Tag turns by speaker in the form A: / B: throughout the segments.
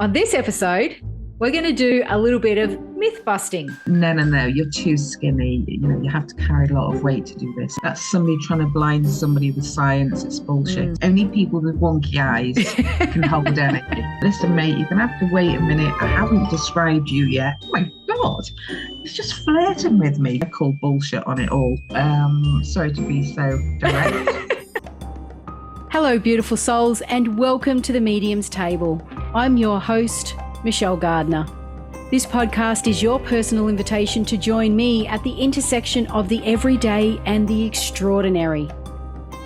A: On this episode, we're going to do a little bit of myth busting.
B: No, you're too skinny. You have to carry a lot of weight to do this. That's somebody trying to blind somebody with science. It's bullshit. Only people with wonky eyes can hold energy. Listen, mate, you're going to have to wait a minute. I haven't described you yet. Oh my God, he's just flirting with me. I call bullshit on it all. Sorry to be so direct.
A: Hello, beautiful souls, and welcome to the Medium's Table. I'm your host, Michelle Gardner. This podcast is your personal invitation to join me at the intersection of the everyday and the extraordinary.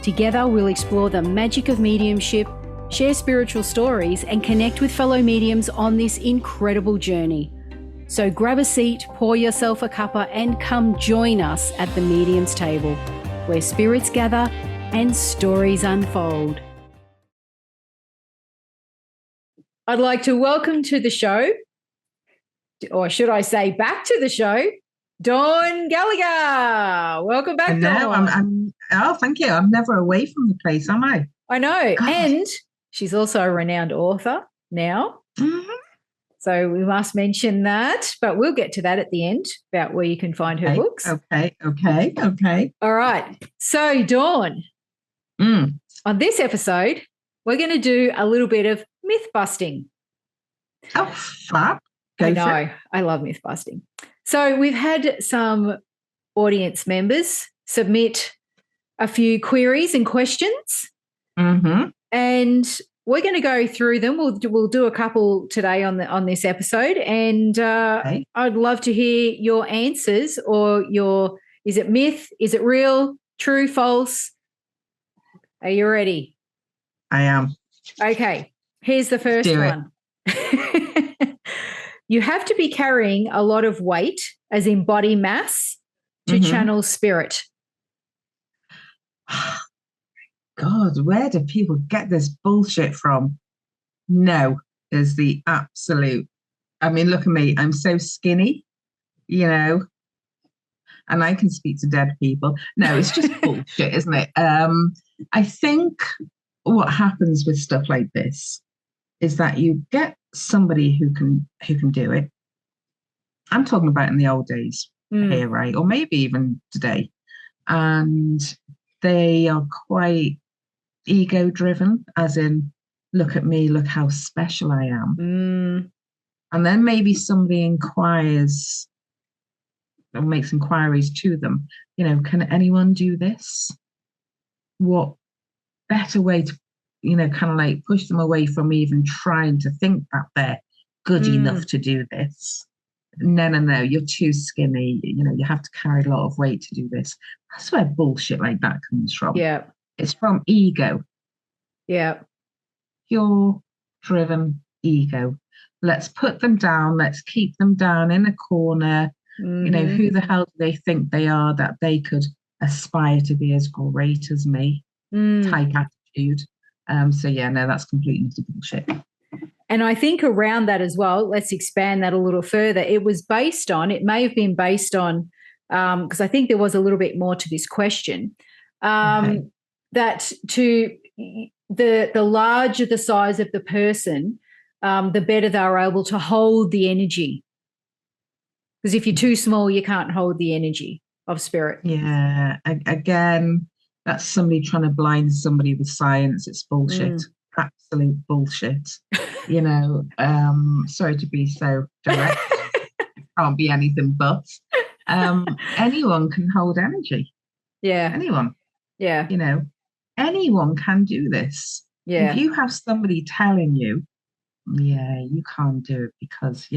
A: Together, we'll explore the magic of mediumship, share spiritual stories, and connect with fellow mediums on this incredible journey. So grab a seat, pour yourself a cuppa, and come join us at the Medium's Table, where spirits gather and stories unfold. I'd like to welcome to the show, or should I say back to the show, Dawn Gallagher. Welcome back, Dawn.
B: Oh, thank you. I'm never away from the place, am I?
A: I know.
B: God.
A: And she's also a renowned author now.
B: Mm-hmm.
A: So we must mention that, but we'll get to that at the end about where you can find her books.
B: Okay.
A: All right. So, Dawn, on this episode, we're going to do a little bit of myth busting.
B: Oh, fab.
A: I know. I love myth busting. So we've had some audience members submit a few queries and questions, and we're going to go through them. We'll do a couple today on this episode, and I'd love to hear your answers or is it myth? Is it real? True? False? Are you ready?
B: I am.
A: Okay. Here's the first one. You have to be carrying a lot of weight, as in body mass, to channel spirit.
B: God, where do people get this bullshit from? No, is the absolute. I mean, look at me. I'm so skinny, and I can speak to dead people. No, it's just bullshit, isn't it? I think what happens with stuff like this is that you get somebody who can do it. I'm talking about in the old days here, right? Or maybe even today. And they are quite ego driven, as in, look at me, look how special I am. And then maybe somebody inquires or makes inquiries to them, can anyone do this? What better way to kind of like push them away from even trying to think that they're good enough to do this. No, you're too skinny. You have to carry a lot of weight to do this. That's where bullshit like that comes from.
A: Yeah.
B: It's from ego. Yeah. Pure driven ego. Let's put them down. Let's keep them down in a corner. Who the hell do they think they are that they could aspire to be as great as me? Type attitude. That's completely bullshit.
A: And I think around that as well, let's expand that a little further. It may have been based on, because I think there was a little bit more to this question, that to the larger the size of the person, the better they're able to hold the energy. Because if you're too small, you can't hold the energy of spirit.
B: Yeah, again, that's somebody trying to blind somebody with science. It's bullshit. Absolute bullshit. Sorry to be so direct. It can't be anything but. Anyone can hold energy.
A: Yeah.
B: Anyone.
A: Yeah.
B: Anyone can do this.
A: Yeah.
B: If you have somebody telling you, you can't do it because,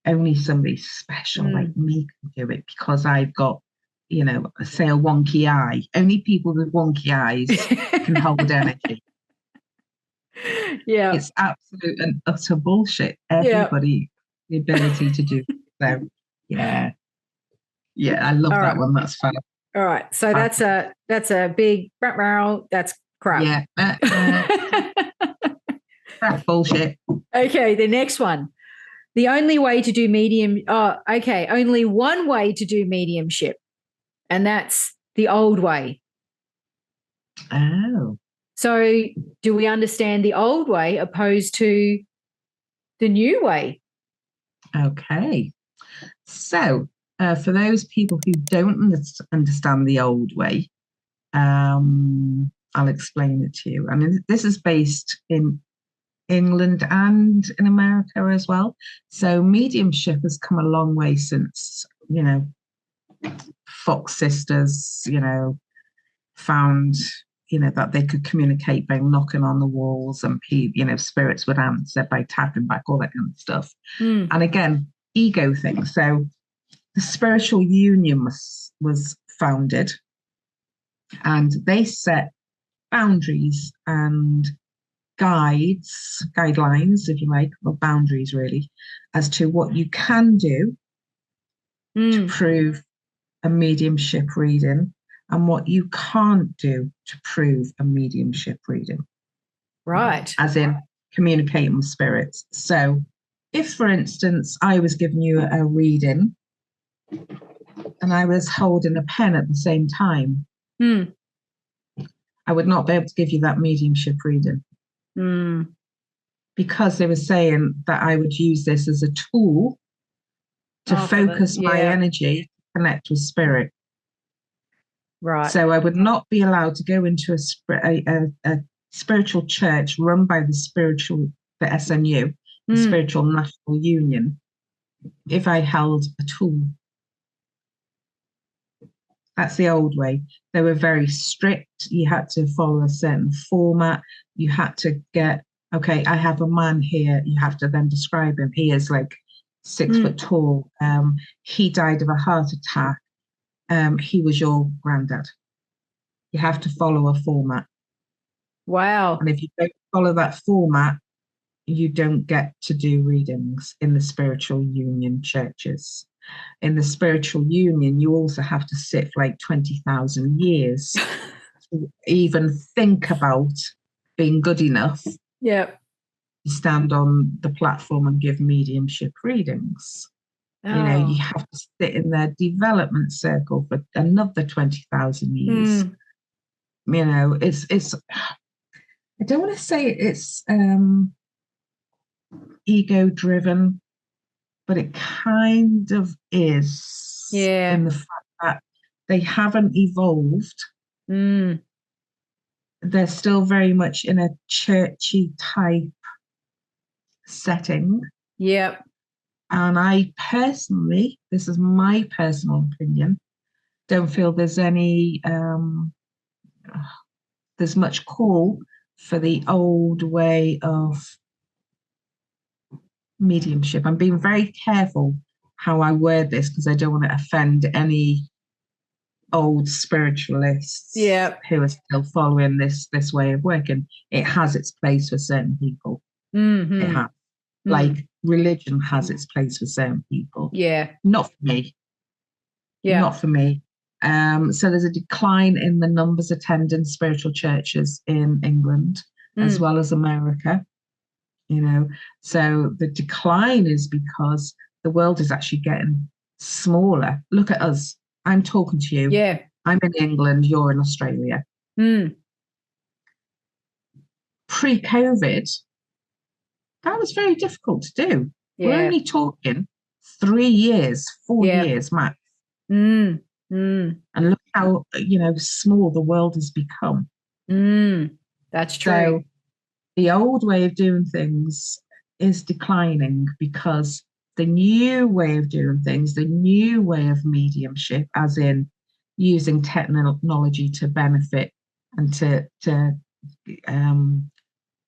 B: only somebody special like me can do it because I've got, say a wonky eye. Only people with wonky eyes can hold energy.
A: Yeah.
B: It's absolute and utter bullshit. Everybody the ability to do it. So I love that one. That's fun.
A: All right. So that's a big that's crap.
B: Crap bullshit.
A: Okay, the next one. The only way to do only one way to do mediumship. And that's the old way.
B: Oh.
A: So do we understand the old way opposed to The new way.
B: Okay. So, for those people who don't understand the old way, I'll explain it to you. I mean, this is based in England and in America as well. So, mediumship has come a long way since, Fox sisters, found, that they could communicate by knocking on the walls and, spirits would answer by tapping back, all that kind of stuff.
A: Mm.
B: And again, ego thing. So, the spiritual union was founded, and they set boundaries and guidelines, if you like, or boundaries really, as to what you can do to prove a mediumship reading and what you can't do to prove a mediumship reading.
A: Right.
B: As in communicating with spirits. So if, for instance, I was giving you a reading and I was holding a pen at the same time, I would not be able to give you that mediumship reading. Because they were saying that I would use this as a tool to focus my energy to connect with spirit.
A: Right.
B: So I would not be allowed to go into a spiritual church run by the SNU, the Spiritual National Union, if I held a tool. That's the old way. They were very strict. You had to follow a certain format. You had to get, okay, I have a man here. You have to then describe him. He is like 6 foot tall. He died of a heart attack. He was your granddad. You have to follow a format.
A: Wow.
B: And if you don't follow that format, you don't get to do readings in the spiritual union churches. In the spiritual union, you also have to sit for like 20,000 years to even think about being good enough to stand on the platform and give mediumship readings. You have to sit in their development circle for another 20,000 years. It's I don't want to say it's ego driven, but it kind of is, in the fact that they haven't evolved. They're still very much in a churchy type setting.
A: Yep.
B: And I personally, this is my personal opinion, don't feel there's there's much call for the old way of mediumship. I'm being very careful how I word this because I don't want to offend any old spiritualists who are still following this way of working. It has its place for certain people. It has. Like religion has its place for certain people. Not for me. Not for me. So there's a decline in the numbers attending spiritual churches in England as well as America. So the decline is because the world is actually getting smaller. Look at us. I'm talking to you. I'm in England, you're in Australia. Pre-COVID, that was very difficult to do. We're only talking 3 years, 4 years max. And look how, small the world has become.
A: That's true.
B: So the old way of doing things is declining because the new way of doing things, the new way of mediumship, as in using technology to benefit and to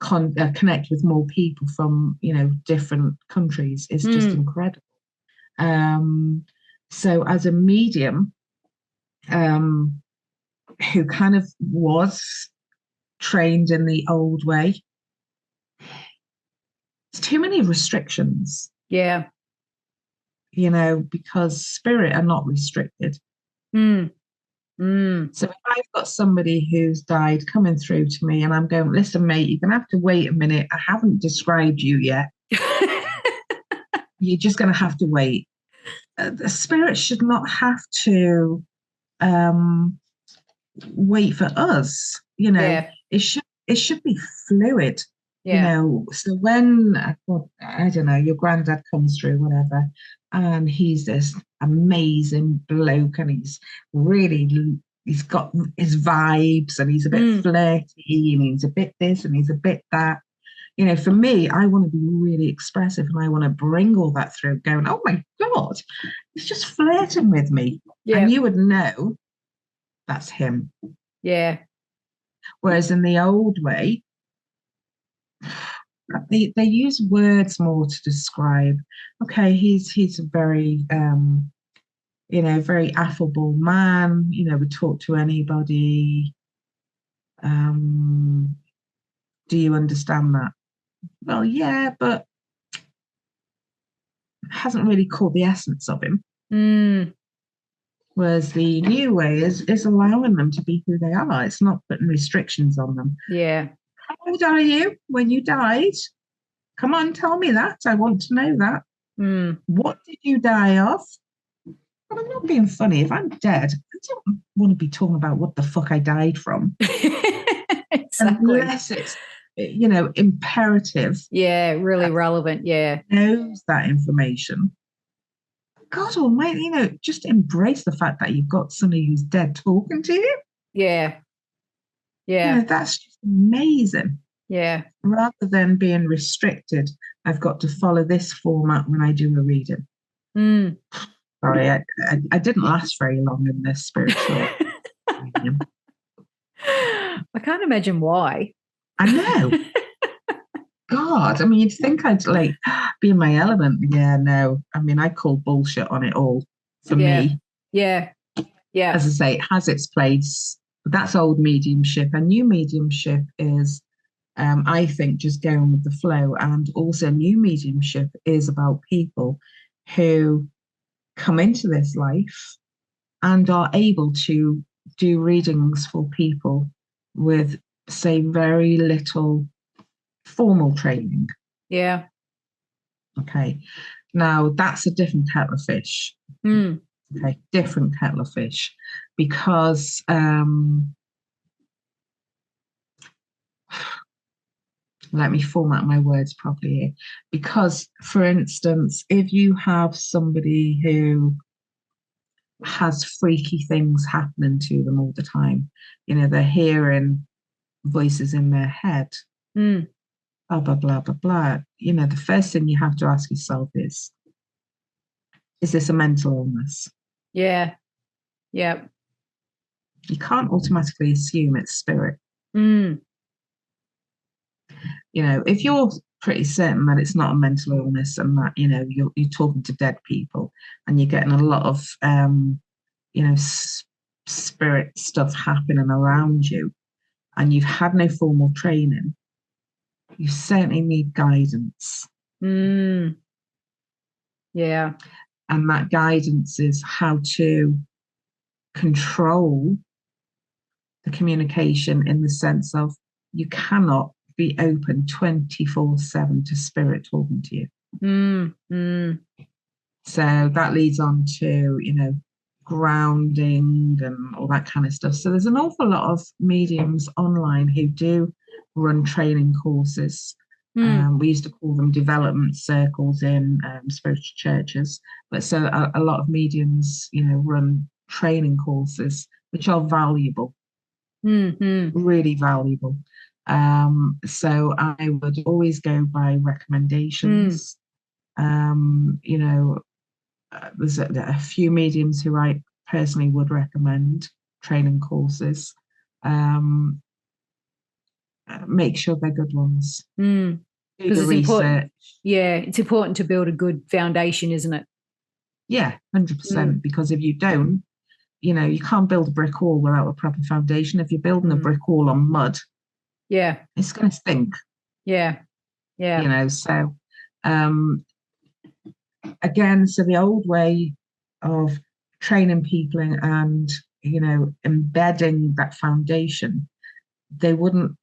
B: connect with more people from, different countries, is just incredible. So as a medium who kind of was trained in the old way, it's too many restrictions. Because spirit are not restricted. So if I've got somebody who's died coming through to me and I'm going, listen, mate, you're going to have to wait a minute. I haven't described you yet. You're just going to have to wait. The spirit should not have to wait for us. It should be fluid.
A: Yeah.
B: So when, well, I don't know, your granddad comes through, whatever, and he's this amazing bloke, and he's got his vibes, and he's a bit
A: Mm.
B: flirty, and he's a bit this, and he's a bit that. For me, I want to be really expressive, and I want to bring all that through, going, oh my God, he's just flirting with me. And
A: Yeah.
B: you would know that's him.
A: Yeah.
B: Whereas in the old way, they use words more to describe. Okay, he's a very very affable man. Would talk to anybody. Um, do you understand that? Well, yeah, but hasn't really caught the essence of him.
A: Mm.
B: Whereas the new way is allowing them to be who they are. It's not putting restrictions on them.
A: Yeah.
B: How old are you when you died? Come on, tell me that. I want to know that.
A: Mm.
B: What did you die of? Well, I'm not being funny. If I'm dead, I don't want to be talking about what the fuck I died from.
A: Exactly.
B: Unless it's, imperative.
A: Yeah, really relevant. Yeah.
B: Knows that information. God almighty, just embrace the fact that you've got somebody who's dead talking to you.
A: Yeah. Yeah.
B: That's just amazing.
A: Yeah.
B: Rather than being restricted, I've got to follow this format when I do a reading.
A: Mm.
B: Sorry, I didn't last very long in this spiritual medium.
A: I can't imagine why.
B: I know. God, I mean, you'd think I'd be in my element. Yeah, no. I mean, I call bullshit on it all for me.
A: Yeah. Yeah.
B: As I say, it has its place. That's old mediumship. And new mediumship is, I think, just going with the flow. And also, new mediumship is about people who come into this life and are able to do readings for people with, say, very little formal training.
A: Yeah.
B: Okay. Now that's a different kettle of fish.
A: Mm.
B: Okay, different kettle of fish. Because let me format my words properly here. Because, for instance, if you have somebody who has freaky things happening to them all the time, they're hearing voices in their head,
A: Mm.
B: blah, blah, blah, blah, blah. The first thing you have to ask yourself is this a mental illness?
A: Yeah. Yeah.
B: You can't automatically assume it's spirit.
A: Mm.
B: If you're pretty certain that it's not a mental illness and that, you're talking to dead people and you're getting a lot of, spirit stuff happening around you and you've had no formal training, you certainly need guidance.
A: Mm. Yeah.
B: And that guidance is how to control the communication in the sense of you cannot be open 24/7 to spirit talking to you.
A: Mm. Mm.
B: So that leads on to, grounding and all that kind of stuff. So there's an awful lot of mediums online who do run training courses.
A: Mm.
B: We used to call them development circles in spiritual churches. But so a lot of mediums, run training courses, which are valuable, really valuable. So I would always go by recommendations. There's a few mediums who I personally would recommend training courses. Make sure they're good ones.
A: Mm.
B: Do the
A: it's
B: research.
A: Important. Yeah, it's important to build a good foundation, isn't it?
B: Yeah, 100%. Because if you don't, you can't build a brick wall without a proper foundation. If you're building a brick wall on mud,
A: yeah,
B: it's going to stink.
A: Yeah.
B: So again, so the old way of training people and embedding that foundation, they wouldn't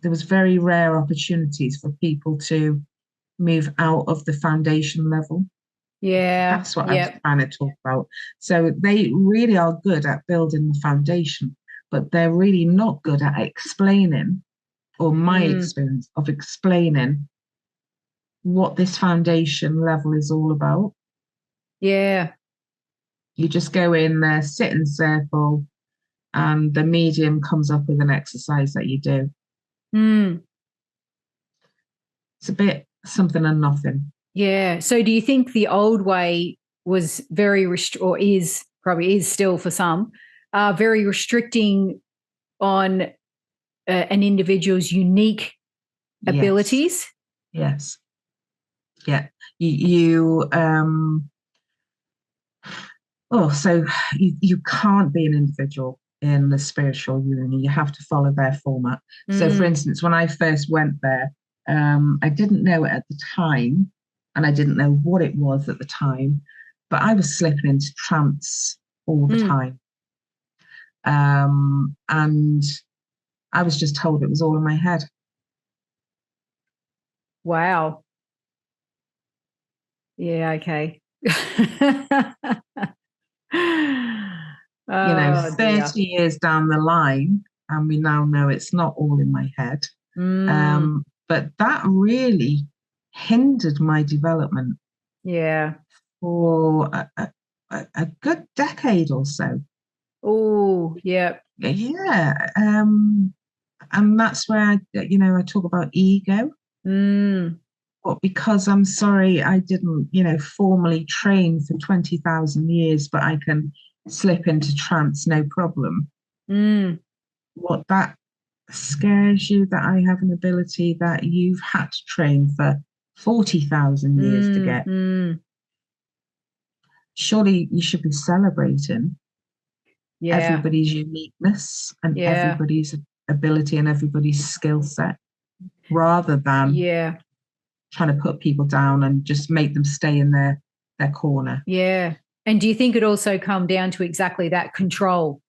B: there was very rare opportunities for people to move out of the foundation level.
A: Yeah.
B: That's what I was trying to talk about. So they really are good at building the foundation, but they're really not good at explaining or my experience of explaining what this foundation level is all about.
A: Yeah.
B: You just go in there, sit in circle, and the medium comes up with an exercise that you do. It's a bit something and nothing.
A: Yeah. So do you think the old way was very or is probably is still for some very restricting on an individual's unique abilities?
B: Yes. Yeah. You so you can't be an individual in the spiritual uni. You have to follow their format. So for instance, when I first went there, I didn't know it at the time, and I didn't know what it was at the time, but I was slipping into trance all the time. And I was just told it was all in my head.
A: Wow. Yeah, okay.
B: 30 years down the line, and we now know it's not all in my head. But that really hindered my development.
A: Yeah.
B: For a good decade or so.
A: Oh, yeah.
B: Yeah. And that's where I talk about ego. But because I'm sorry, I didn't, formally train for 20,000 years, but I can slip into trance, no problem. What that scares you, that I have an ability that you've had to train for 40,000 years to get. Surely you should be celebrating everybody's uniqueness and everybody's ability and everybody's skill set, rather than trying to put people down and just make them stay in their corner.
A: Yeah. And do you think it also come down to exactly that control?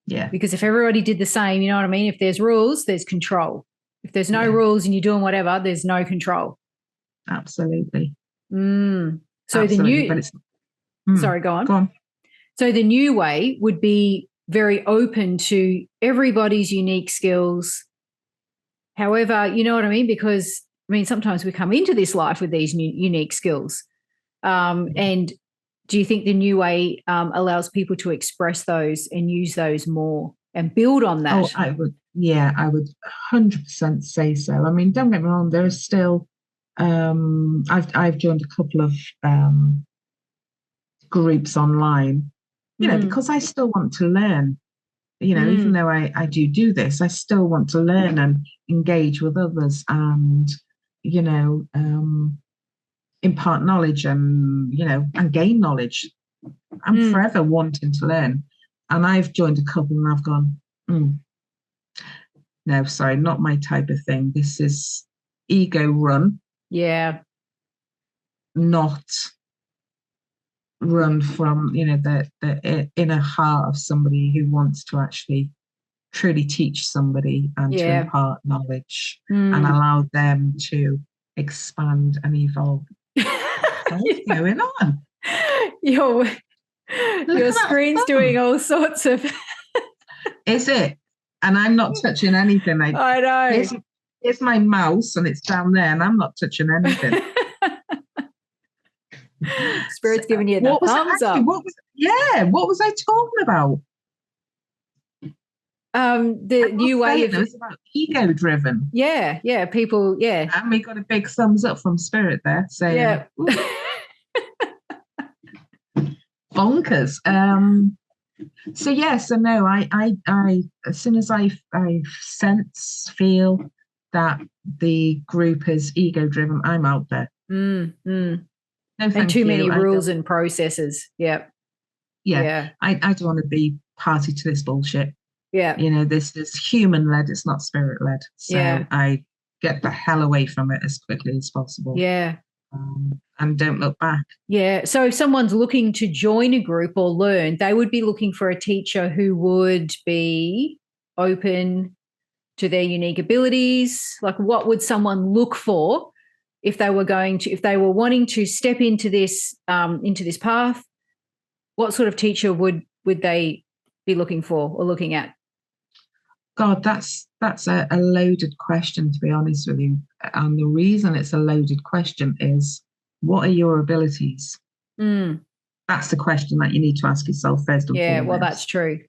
B: Yeah.
A: Because if everybody did the same, you know what I mean? If there's rules, there's control. If there's no rules and you're doing whatever, there's no control.
B: Absolutely.
A: So
B: absolutely. But it's
A: sorry, go on.
B: Go on.
A: So the new way would be very open to everybody's unique skills. However, you know what I mean? Because, sometimes we come into this life with these unique skills. And do you think the new way allows people to express those and use those more and build on that?
B: Oh, I would 100% say so. Don't get me wrong, there is still, I've joined a couple of groups online, because I still want to learn. Even though I do this, I still want to learn and engage with others and, impart knowledge and, and gain knowledge. I'm forever wanting to learn. And I've joined a couple and I've gone, no, sorry, not my type of thing. This is ego run.
A: Yeah.
B: Not run from, the inner heart of somebody who wants to actually truly teach somebody and to impart knowledge and allow them to expand and evolve. What's going on?
A: Your screen's doing all sorts of...
B: Is it? And I'm not touching anything.
A: I know.
B: Here's my mouse and it's down there and I'm not touching anything.
A: Spirit's giving you the thumbs up.
B: What was I talking about?
A: The new way
B: of... It was about ego-driven.
A: Yeah, people, yeah.
B: And we got a big thumbs up from Spirit there saying, bonkers. So yes and no. I as soon as I feel that the group is ego-driven, I'm out there. No,
A: and too many rules and processes. Yeah.
B: I don't want to be party to this bullshit.
A: Yeah.
B: This is human-led, it's not spirit-led. So I get the hell away from it as quickly as possible.
A: Yeah.
B: And don't look back.
A: Yeah. So if someone's looking to join a group or learn, they would be looking for a teacher who would be open to their unique abilities. Like, what would someone look for if they were wanting to step into this path? What sort of teacher would they be looking for or looking at?
B: God, that's a loaded question, to be honest with you. And the reason it's a loaded question is, what are your abilities?
A: Mm.
B: That's the question that you need to ask yourself first and
A: Yeah,
B: foremost.
A: well, that's true.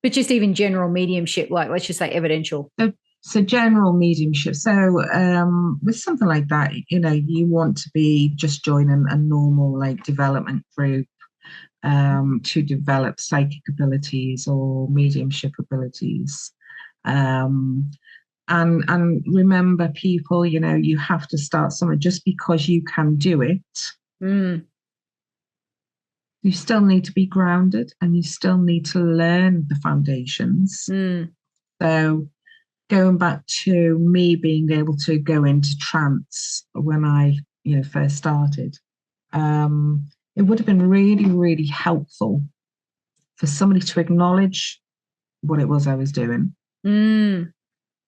A: But just even general mediumship, like let's just say evidential.
B: So general mediumship. So with something like that, you want to be just joining a normal like development group to develop psychic abilities or mediumship abilities. And remember, people, you have to start somewhere. Just because you can do it,
A: Mm.
B: you still need to be grounded and you still need to learn the foundations.
A: Mm.
B: So going back to me being able to go into trance when I, first started, it would have been really, really helpful for somebody to acknowledge what it was I was doing
A: Mm.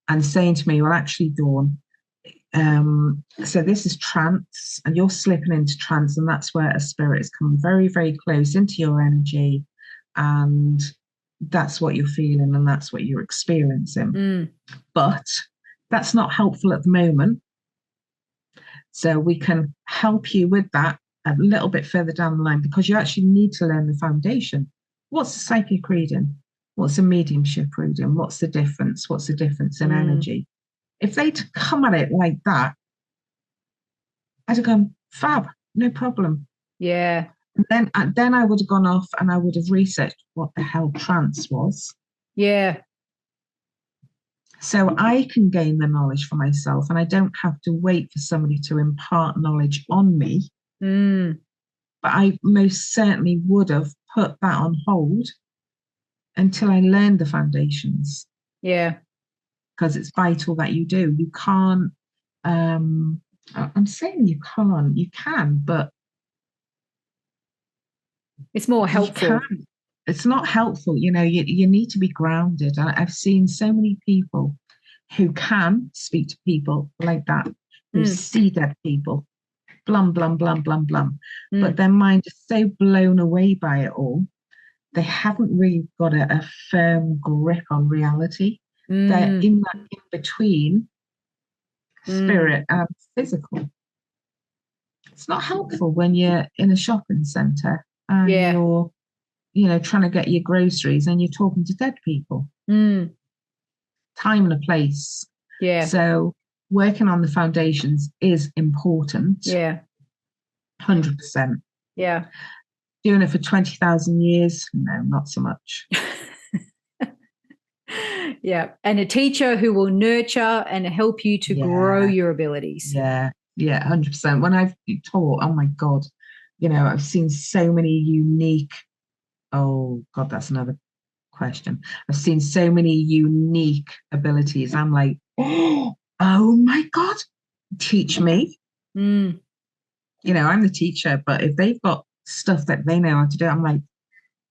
B: and saying to me, well, actually, Dawn, so this is trance and you're slipping into trance, and that's where a spirit is coming very, very close into your energy, and that's what you're feeling and that's what you're experiencing.
A: Mm.
B: But that's not helpful at the moment. So we can help you with that a little bit further down the line, because you actually need to learn the foundation. What's a psychic reading? What's a mediumship reading? What's the difference? What's the difference in energy? If they'd come at it like that, I'd have gone, fab, no problem.
A: Yeah.
B: And then I would have gone off and I would have researched what the hell trance was.
A: Yeah.
B: So I can gain the knowledge for myself, and I don't have to wait for somebody to impart knowledge on me.
A: Mm.
B: But I most certainly would have put that on hold until I learned the foundations,
A: Yeah.
B: because it's vital that you do. You can't, I'm saying you can't, you can, but
A: It's more helpful.
B: It's not helpful. You need to be grounded. And I've seen so many people who can speak to people like that, who see dead people, blum, blum, blum, blum, blum. But their mind is so blown away by it all, they haven't really got a firm grip on reality. They're in that in between spirit and physical. It's not helpful when you're in a shopping centre and you're, trying to get your groceries and you're talking to dead people. Time and a place.
A: Yeah.
B: So working on the foundations is important.
A: Yeah.
B: 100%.
A: Yeah.
B: Doing it for 20,000 years? No, not so much.
A: Yeah. And a teacher who will nurture and help you to grow your abilities.
B: Yeah. Yeah, 100%. When I've taught, oh my God, I've seen so many unique, oh God, that's another question. I've seen so many unique abilities. I'm like, oh my God, teach me. I'm the teacher, but if they've got stuff that they know how to do, I'm like,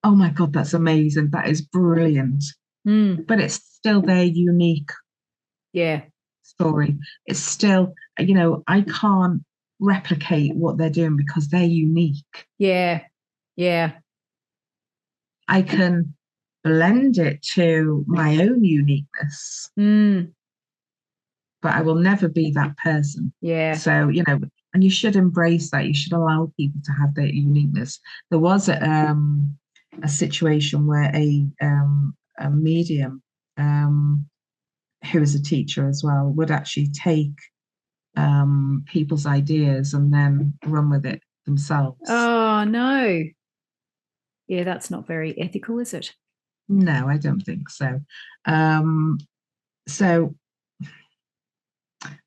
B: oh my God, that's amazing. That is brilliant. But it's still their unique story. It's still, I can't replicate what they're doing because they're unique.
A: Yeah. Yeah.
B: I can blend it to my own uniqueness, but I will never be that person.
A: Yeah.
B: So, and you should embrace that. You should allow people to have their uniqueness. There was a situation where a medium who is a teacher as well would actually take people's ideas and then run with it themselves.
A: Oh, no. Yeah, that's not very ethical, is it?
B: No, I don't think so. So,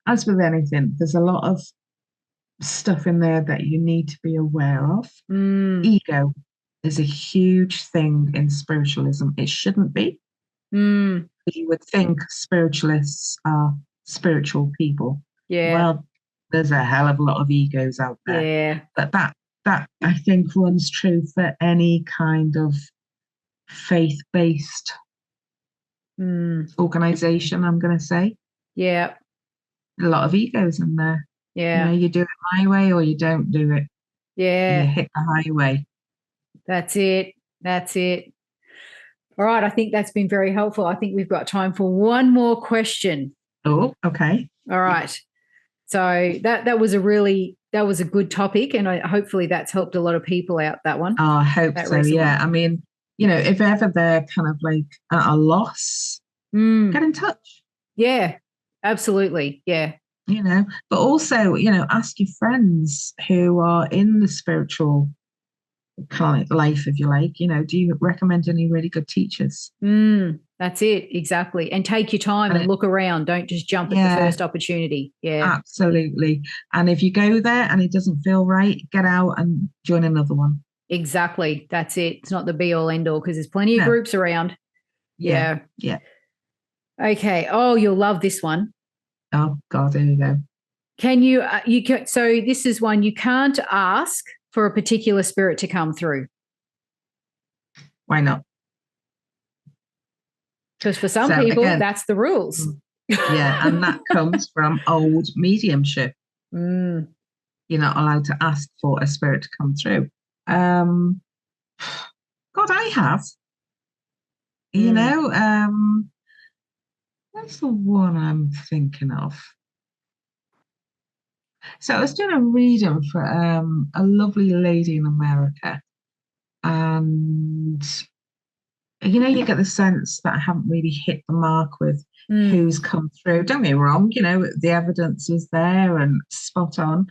B: as with anything, there's a lot of stuff in there that you need to be aware of. Ego is a huge thing in spiritualism. It shouldn't be. You would think spiritualists are spiritual people.
A: Yeah.
B: Well, there's a hell of a lot of egos out there.
A: Yeah.
B: But that I think runs true for any kind of faith-based organization, I'm going to say.
A: Yeah.
B: A lot of egos in there.
A: Yeah.
B: You do it my way or you don't do it.
A: Yeah.
B: You hit the highway.
A: That's it. That's it. All right. I think that's been very helpful. I think we've got time for one more question.
B: Oh, okay.
A: All right. So that was a good topic, and hopefully that's helped a lot of people out, that one.
B: I hope
A: That
B: so.
A: recent
B: Yeah.
A: one.
B: I mean, if ever they're kind of like at a loss, get in touch.
A: Yeah, absolutely. Yeah.
B: But also, ask your friends who are in the spiritual kind of life, if you like. Do you recommend any really good teachers?
A: That's it. Exactly. And take your time and look around. Don't just jump at the first opportunity. Yeah.
B: Absolutely. And if you go there and it doesn't feel right, get out and join another one.
A: Exactly. That's it. It's not the be all end all, because there's plenty of groups around.
B: Yeah.
A: Okay. Oh, you'll love this one.
B: Oh God, there you go.
A: So this is one you can't ask for a particular spirit to come through.
B: Why not?
A: Because for some people, again, that's the rules.
B: Yeah, and that comes from old mediumship. You're not allowed to ask for a spirit to come through. God, I have. That's the one I'm thinking of. So I was doing a reading for a lovely lady in America, and you get the sense that I haven't really hit the mark with who's come through. Don't get me wrong, the evidence is there and spot on.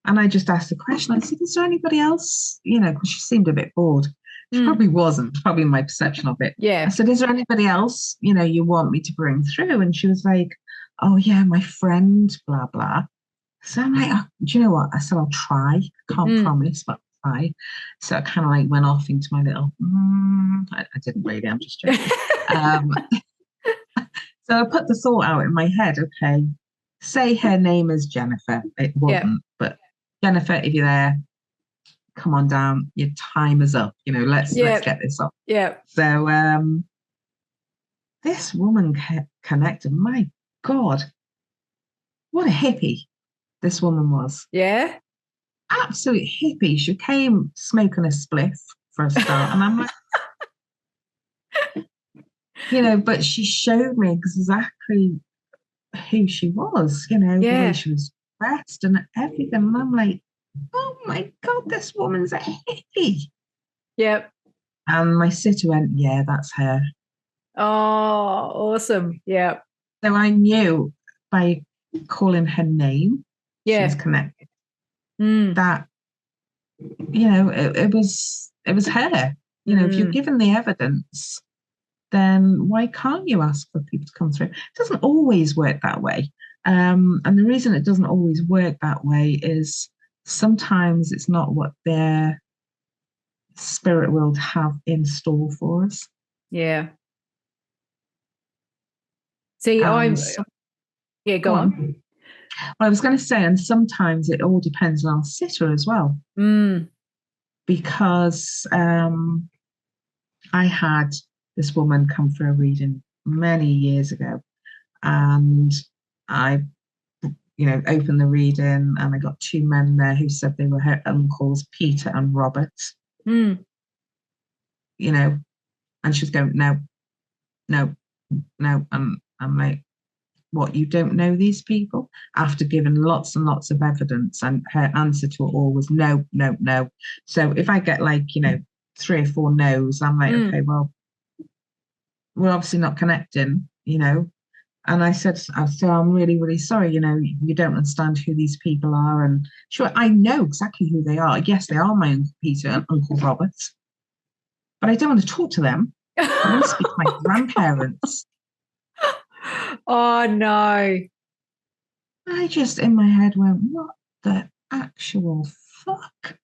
B: And I just asked the question. I said, "Is there anybody else?" Because she seemed a bit bored. She probably wasn't. Probably my perception of it.
A: Yeah.
B: I said, "Is there anybody else you want me to bring through?" And she was like, "Oh yeah, my friend, blah blah." So I'm like, "Oh, do you know what?" I said, "I'll try. Can't promise, but I'll try." So I kind of like went off into my little. I didn't really. I'm just joking. So I put the thought out in my head. Okay, say her name is Jennifer. It wasn't, but Jennifer, if you're there, come on down. Your time is up. Let's get this off.
A: Yeah.
B: So this woman connected. My God, what a hippie this woman was.
A: Yeah.
B: Absolute hippie. She came smoking a spliff for a start, and I'm like, but she showed me exactly who she was. The way she was dressed and everything. And I'm like, oh my God, this woman's a hippie.
A: Yep.
B: And my sitter went, yeah, that's her.
A: Oh, awesome. Yeah.
B: So I knew by calling her name, she was connected. That, it was her. If you're given the evidence, then why can't you ask for people to come through? It doesn't always work that way. And the reason it doesn't always work that way is sometimes it's not what their spirit world have in store for us.
A: Yeah. See, go on.
B: Well, I was going to say, and sometimes it all depends on our sitter as well. Because I had this woman come for a reading many years ago, and I opened the reading, and I got two men there who said they were her uncles, Peter and Robert. And she was going, no. And I'm like, what, you don't know these people? After giving lots and lots of evidence, and her answer to it all was no. So if I get 3 or 4 no's, I'm like, okay, well, we're obviously not connecting, And I said, so I'm really, really sorry, you don't understand who these people are. And sure, I know exactly who they are. Yes, they are my Uncle Peter and Uncle Robert, but I don't want to talk to them. I want to speak to my grandparents.
A: Oh, no.
B: I just, in my head, went, what the actual fuck?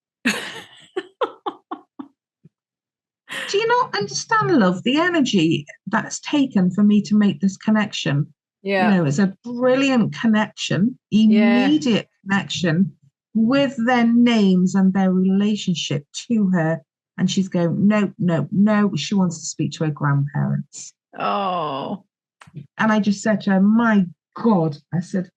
B: Do you not understand, love, the energy that's taken for me to make this connection?
A: Yeah.
B: It's a brilliant connection, immediate connection with their names and their relationship to her. And she's going, no. She wants to speak to her grandparents.
A: Oh.
B: And I just said to her, my God, I said,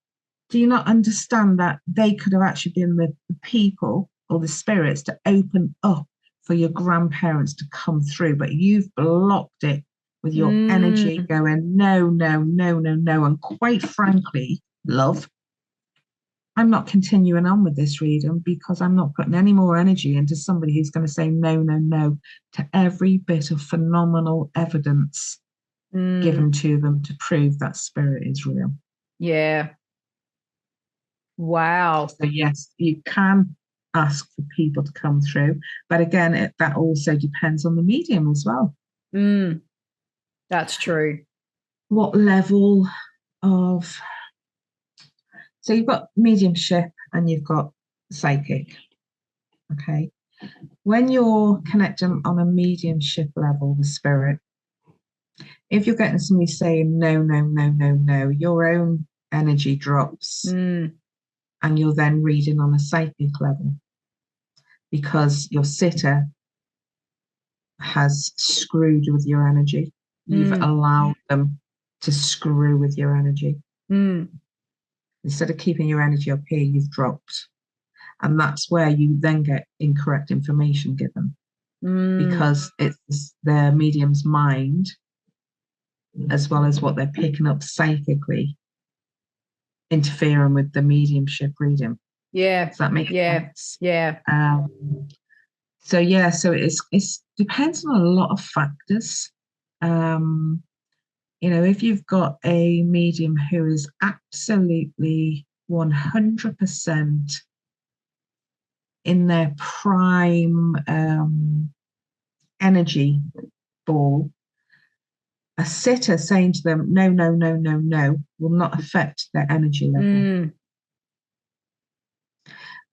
B: do you not understand that they could have actually been the people or the spirits to open up for your grandparents to come through, but you've blocked it with your energy going, no, no, no, no, no. And quite frankly, love, I'm not continuing on with this reading because I'm not putting any more energy into somebody who's going to say no, no, no to every bit of phenomenal evidence given to them to prove that spirit is real.
A: Yeah. Wow.
B: So yes, you can ask for people to come through, but again, that also depends on the medium as well.
A: That's true.
B: What level of... So you've got mediumship and you've got psychic. Okay. When you're connecting on a mediumship level with spirit, if you're getting somebody saying no, no, no, no, no, your own energy drops and you're then reading on a psychic level because your sitter has screwed with your energy. You've allowed them to screw with your energy. Instead of keeping your energy up here, you've dropped. And that's where you then get incorrect information given because it's the medium's mind, as well as what they're picking up psychically, interfering with the mediumship reading.
A: Yeah.
B: Does that make sense?
A: Yeah.
B: So it's depends on a lot of factors. If you've got a medium who is absolutely 100% in their prime energy ball, a sitter saying to them, no, no, no, no, no, will not affect their energy level.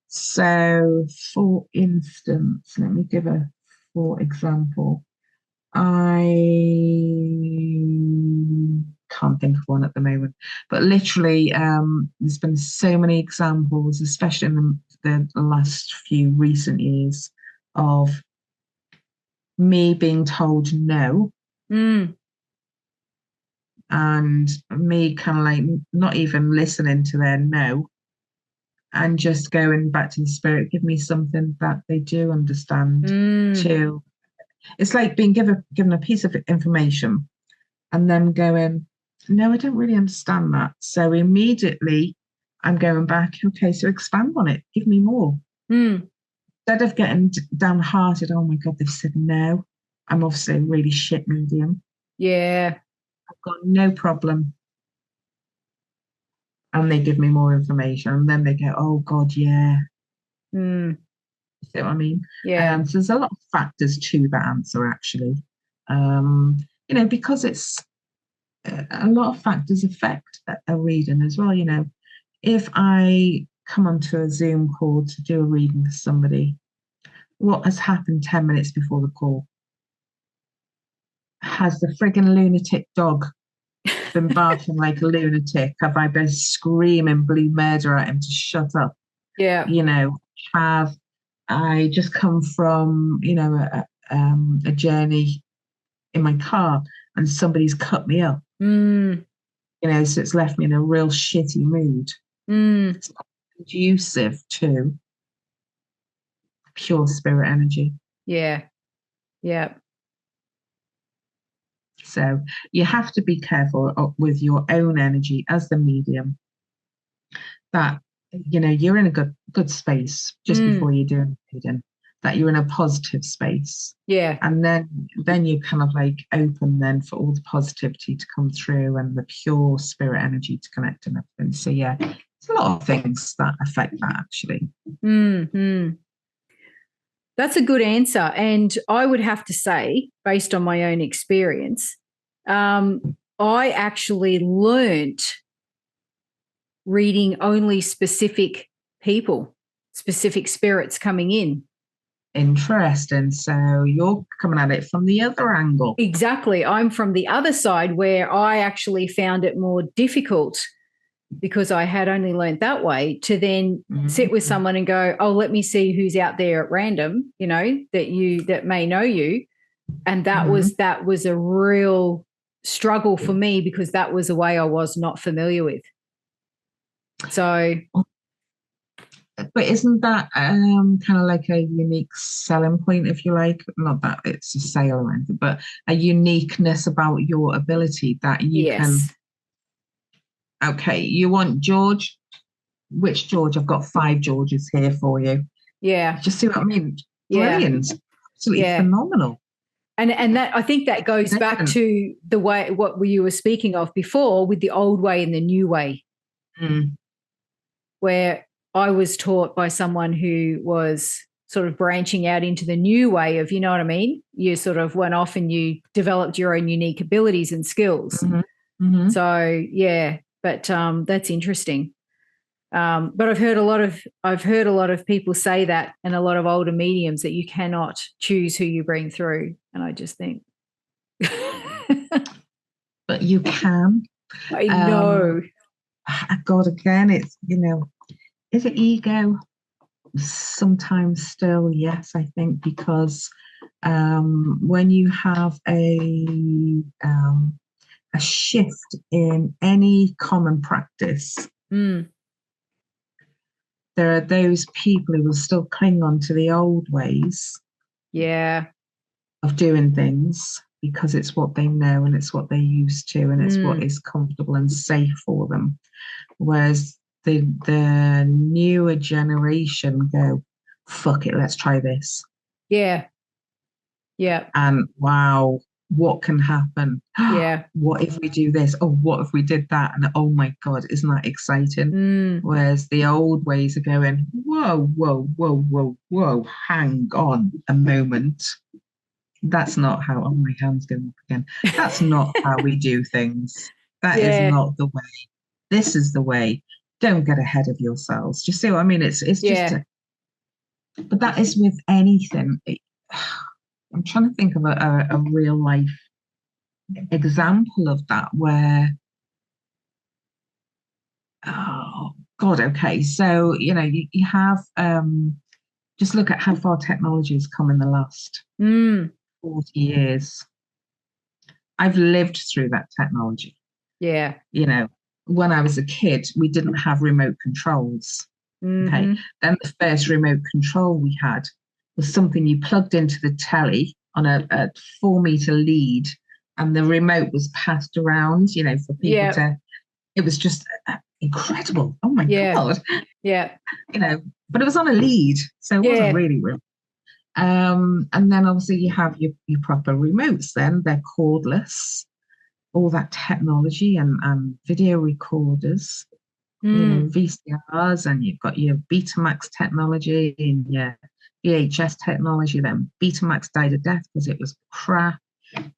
B: So, for instance, let me give a for example. I can't think of one at the moment, but literally, there's been so many examples, especially in the last few recent years, of me being told no. And me kind of like not even listening to their no and just going back to the spirit, give me something that they do understand. It's like being given a piece of information and then going, no, I don't really understand that. So immediately I'm going back, okay, so expand on it, give me more. Instead of getting downhearted, oh my God, they've said no. I'm obviously a really shit medium.
A: Yeah.
B: I've got no problem. And they give me more information. And then they go, oh God, yeah. You see what I mean?
A: Yeah.
B: So there's a lot of factors to that answer, actually. Because it's a lot of factors affect a reading as well. If I come onto a Zoom call to do a reading for somebody, what has happened 10 minutes before the call? Has the friggin' lunatic dog been barking like a lunatic? Have I been screaming blue murder at him to shut up?
A: Yeah.
B: Have I just come from, a journey in my car and somebody's cut me up? So it's left me in a real shitty mood. It's not conducive to pure spirit energy.
A: Yeah. Yeah.
B: So you have to be careful with your own energy as the medium, that you're in a good space just before you do anything, that you're in a positive space.
A: Yeah.
B: And then you kind of like open then for all the positivity to come through and the pure spirit energy to connect and everything. So yeah, it's a lot of things that affect that, actually.
A: That's a good answer. And I would have to say, based on my own experience, I actually learnt reading only specific people, specific spirits coming in.
B: Interesting. So you're coming at it from the other angle.
A: Exactly. I'm from the other side, where I actually found it more difficult, because I had only learned that way, to then sit with someone and go, oh, let me see who's out there at random, that may know you. And that was a real struggle for me, because that was a way I was not familiar with. So
B: But isn't that kind of like a unique selling point, if you like? Not that it's a sale or anything, but a uniqueness about your ability that you can,
A: Yes.
B: okay, you want George? Which George? I've got 5 Georges here for you.
A: Yeah.
B: Just see what I mean?
A: Yeah.
B: Brilliant. Absolutely
A: Yeah.
B: phenomenal.
A: And that, I think that goes back
B: Different.
A: to the way what you were speaking of before with the old way and the new way,
B: Mm,
A: where I was taught by someone who was sort of branching out into the new way of, you know what I mean? You sort of went off and you developed your own unique abilities and skills.
B: mhm, mhm.
A: So yeah, but that's interesting. But I've heard a lot of people say that, and a lot of older mediums, that you cannot choose who you bring through. And I just think,
B: But you can.
A: I
B: Um,
A: know.
B: God, again, it's, is it ego? Sometimes still, yes, I think, because when you have a shift in any common practice,
A: Mm,
B: there are those people who will still cling on to the old ways
A: yeah.
B: of doing things because it's what they know and it's what they're used to and it's what
A: Mm,
B: is comfortable and safe for them. Whereas the newer generation go, fuck it, let's try this.
A: yeah. Yeah.
B: And wow, what can happen?
A: Yeah.
B: What if we do this? Oh, what if we did that? And oh my God, isn't that exciting?
A: Mm,
B: Whereas the old ways are going, whoa, whoa, whoa, whoa, whoa, hang on a moment. That's not how, oh, my hand's going up again. That's not how we do things. That is
A: yeah.
B: not the way. This is the way. Don't get ahead of yourselves. Do you see what I mean? It's just,
A: Yeah.
B: but that is with anything. I'm trying to think of a real life example of that where, oh God, okay. So, you have, just look at how far technology has come in the last
A: Mm,
B: 40 years. I've lived through that technology.
A: yeah.
B: You know, when I was a kid, we didn't have remote controls. Okay.
A: Mm-hmm.
B: Then the first remote control we had was something you plugged into the telly on a 4 meter lead, and the remote was passed around, for people
A: Yeah.
B: to, it was just incredible. Oh my
A: Yeah.
B: God.
A: Yeah.
B: You know, but it was on a lead, so it wasn't
A: Yeah.
B: really real. And then obviously you have your proper remotes, then they're cordless, all that technology and video recorders,
A: Mm,
B: VCRs, and you've got your Betamax technology and your VHS technology. Then Betamax died a death because it was crap.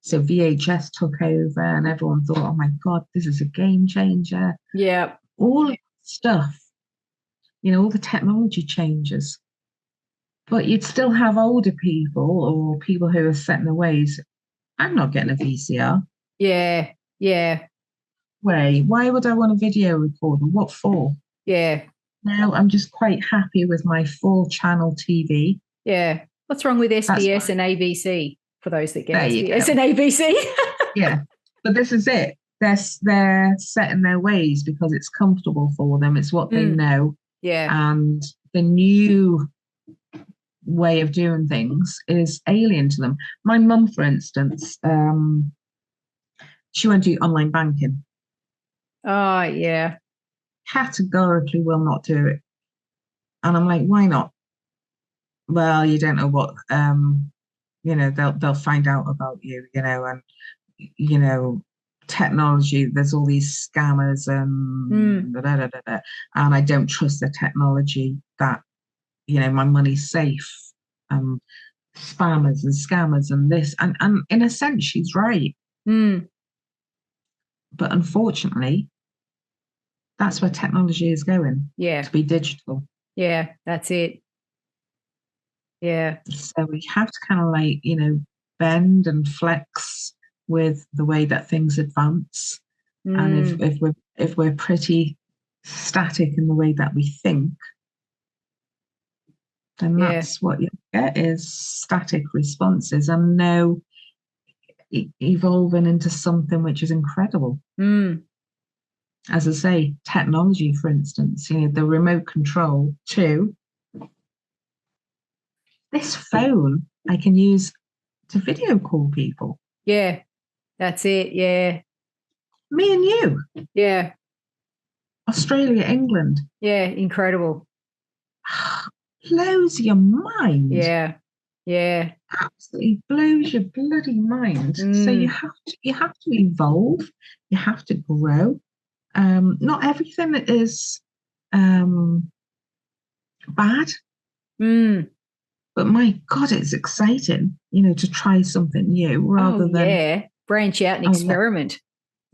B: So VHS took over, and everyone thought, oh my God, this is a game changer.
A: yeah.
B: All of stuff, all the technology changes. But you'd still have older people or people who are set in their ways. I'm not getting a VCR.
A: Yeah. Yeah.
B: Why would I want a video recorder? What for?
A: Yeah.
B: No, I'm just quite happy with my 4 channel TV.
A: Yeah. What's wrong with
B: That's
A: SBS
B: fine.
A: and ABC for those that get
B: There you
A: SBS
B: go.
A: and ABC?
B: Yeah. But this is it. They're set in their ways because it's comfortable for them. It's what they
A: Mm,
B: know.
A: yeah.
B: And the new way of doing things is alien to them. My mum, for instance, she won't do online banking.
A: Oh, yeah.
B: Categorically will not do it. And I'm like, why not? Well, you don't know what they'll find out about you, and you know, technology, there's all these scammers
A: Mm,
B: and da, da, da, da, da, and I don't trust the technology that, my money's safe. Um, Spammers and scammers and this, and in a sense, she's right.
A: mm,
B: But unfortunately, that's where technology is going,
A: yeah.
B: to be digital.
A: Yeah. That's it. Yeah.
B: So we have to kind of like, bend and flex with the way that things advance. And if,
A: Mm,
B: if we're pretty static in the way that we think, then
A: yeah.
B: that's what you get is static responses and no evolving into something which is incredible.
A: Mm,
B: as I say, technology, for instance, the remote control to this phone I can use to video call people.
A: Yeah, that's it. Yeah.
B: Me and you,
A: Yeah.
B: Australia, England.
A: Yeah. Incredible.
B: Blows your mind.
A: Yeah. Yeah.
B: Absolutely blows your bloody mind. So you have to evolve, you have to grow. Not everything is bad, but my God, it's exciting, to try something new rather than
A: branch out and experiment.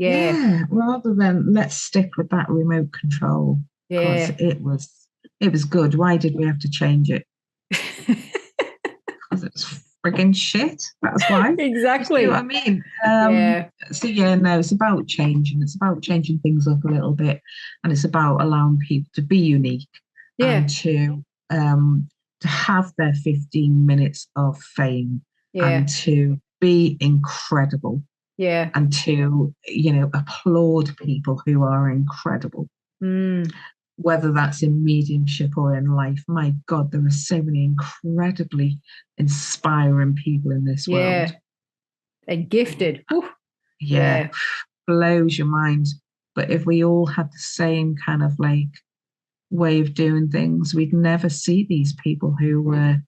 B: Rather than let's stick with that remote control because it was good. Why did we have to change it? Because it's frigging shit. That's why.
A: Exactly.
B: You know what I mean? So it's about changing. It's about changing things up a little bit, and it's about allowing people to be unique and to have their 15 minutes of fame and to be incredible.
A: Yeah.
B: And to, applaud people who are incredible. Whether that's in mediumship or in life. My God, there are so many incredibly inspiring people in this world.
A: And gifted.
B: Blows your mind. But if we all had the same kind of way of doing things, we'd never see these people who were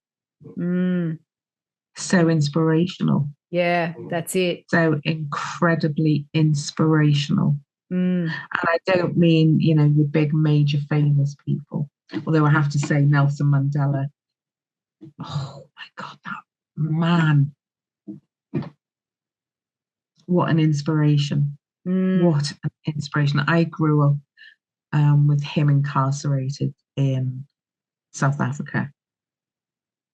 B: so inspirational.
A: Yeah, that's it.
B: So incredibly inspirational. And I don't mean, your big major famous people. Although I have to say Nelson Mandela. Oh my God, that man. What an inspiration. What an inspiration. I grew up with him incarcerated in South Africa.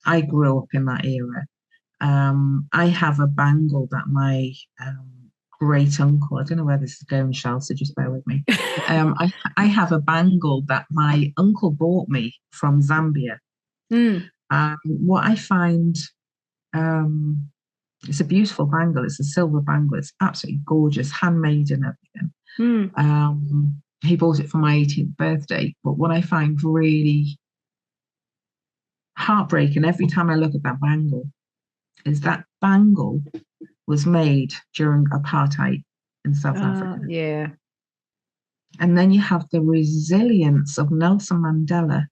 B: I grew up in that era. I have a bangle that my great uncle, I don't know where this is going, Shal, so just bear with me. I have a bangle that my uncle bought me from Zambia. What I find, it's a beautiful bangle. It's a silver bangle. It's absolutely gorgeous, handmade and everything. He bought it for my 18th birthday. But what I find really heartbreaking every time I look at that bangle is that bangle was made during apartheid in South Africa.
A: Yeah.
B: And then you have the resilience of Nelson Mandela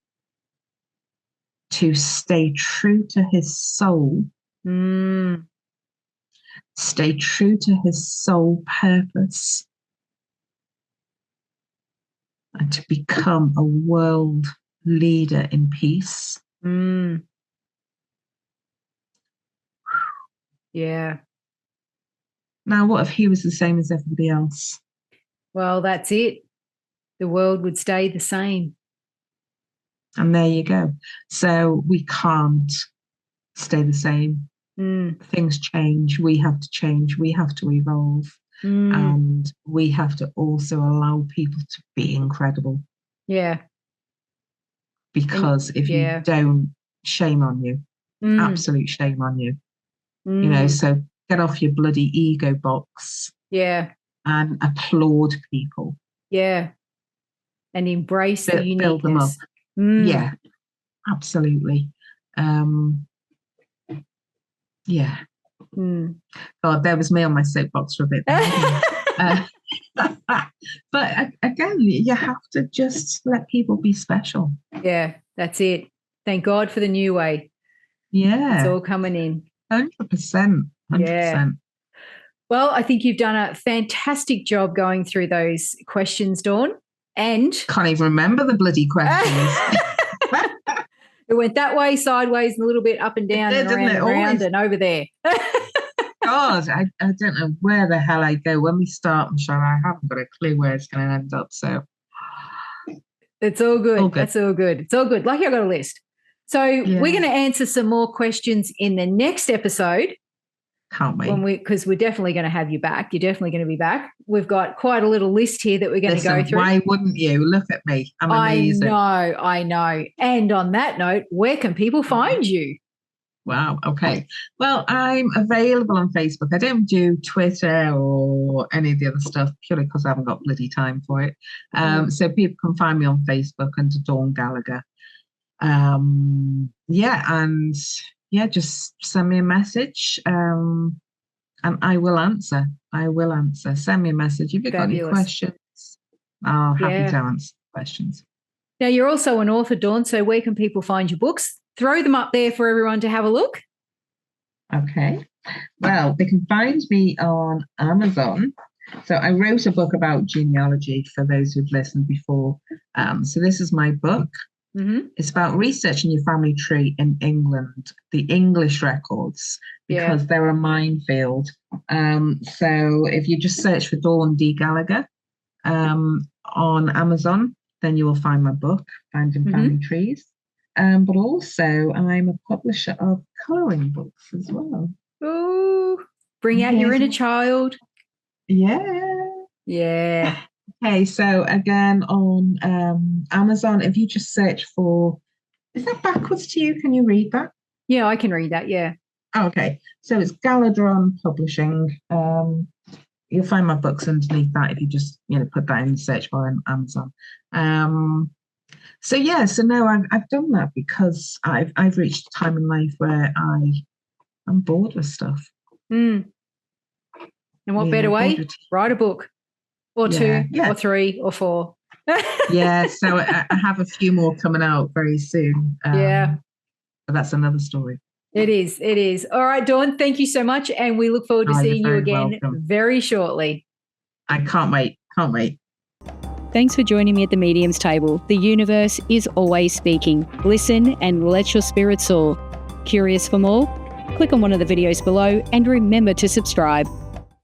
B: to stay true to his soul, stay true to his soul purpose, and to become a world leader in peace.
A: Yeah.
B: Now, what if he was the same as everybody else?
A: Well, that's it. The world would stay the same.
B: And there you go. So we can't stay the same. Things change. We have to change. We have to evolve. And we have to also allow people to be incredible.
A: Yeah.
B: Because if you don't, shame on you. Absolute shame on you. So get off your bloody ego box.
A: Yeah.
B: And applaud people.
A: Yeah. And embrace the uniqueness.
B: Build them up. Yeah, absolutely. Yeah. God, there was me on my soapbox for a bit. But again, you have to just let people be special.
A: Yeah, that's it. Thank God for the new way.
B: Yeah.
A: It's all coming in.
B: 100%.
A: Yeah. Well, I think you've done a fantastic job going through those questions, Dawn. And
B: can't even remember the bloody questions.
A: It went that way, sideways, and a little bit up and down and around and over there.
B: God, I don't know where the hell I go when we start, Michelle. I haven't got a clue where it's going to end up. So
A: it's all good. That's all good. It's all good. Lucky I got a list. So we're going to answer some more questions in the next episode.
B: Can't wait.
A: Because we're definitely going to have you back. You're definitely going to be back. We've got quite a little list here that we're going to go through.
B: Why wouldn't you? Look at me. I'm amazing.
A: I know. And on that note, where can people find you?
B: Wow. Okay. Well, I'm available on Facebook. I don't do Twitter or any of the other stuff purely because I haven't got bloody time for it. So people can find me on Facebook under Dawn Gallagher. Just send me a message. And I will answer. Send me a message. If you've got any questions, I'll happy to answer questions.
A: Now, you're also an author, Dawn, so where can people find your books? Throw them up there for everyone to have a look.
B: Okay. Well, they can find me on Amazon. So I wrote a book about genealogy for those who've listened before. So this is my book.
A: Mm-hmm.
B: It's about researching your family tree in England, the English records, because they're a minefield. So if you just search for Dawn D. Gallagher on Amazon, then you will find my book, Finding Family Trees. But also, I'm a publisher of colouring books as well.
A: Oh, bring out your inner child.
B: Yeah. Okay, so again on Amazon, if you just search for, is that backwards to you? Can you read that?
A: Yeah, I can read that, yeah.
B: Okay, so it's Galadron Publishing. You'll find my books underneath that if you just put that in the search bar on Amazon. So I've done that because I've reached a time in life where I'm bored with stuff.
A: And what better way? Write a book, or two, or three, or four.
B: So I have a few more coming out very soon. But that's another story.
A: It is. All right, Dawn, thank you so much. And we look forward to seeing you again very shortly.
B: I can't wait.
A: Thanks for joining me at the Medium's Table. The universe is always speaking. Listen and let your spirit soar. Curious for more? Click on one of the videos below and remember to subscribe.